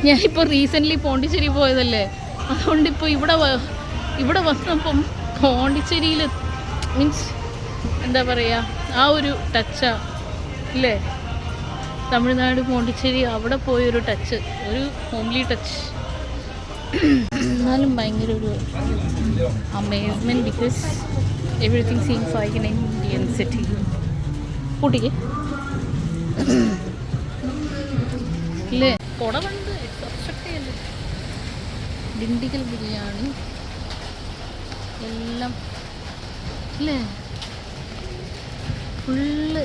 ഞാനിപ്പോൾ റീസെൻ്റ്ലി പോണ്ടിച്ചേരി പോയതല്ലേ, അതുകൊണ്ടിപ്പോൾ ഇവിടെ വന്നപ്പം പോണ്ടിച്ചേരിയിൽ മീൻസ് എന്താ പറയുക, ആ ഒരു ടച്ചാ ഇല്ലേ, തമിഴ്നാട് പോണ്ടിച്ചേരി അവിടെ പോയൊരു ടച്ച്, ഒരു ഹോംലി ടച്ച്. എന്നാലും ഭയങ്കര ഒരു amazement because everything seems like in Indian city. കൂട്ടിക്ക് ഇല്ലേ, കുടവുണ്ട്, ഡിണ്ടിഗൽ ബിരിയാണി എല്ലാം ഇല്ലേ, ഫുള്ള്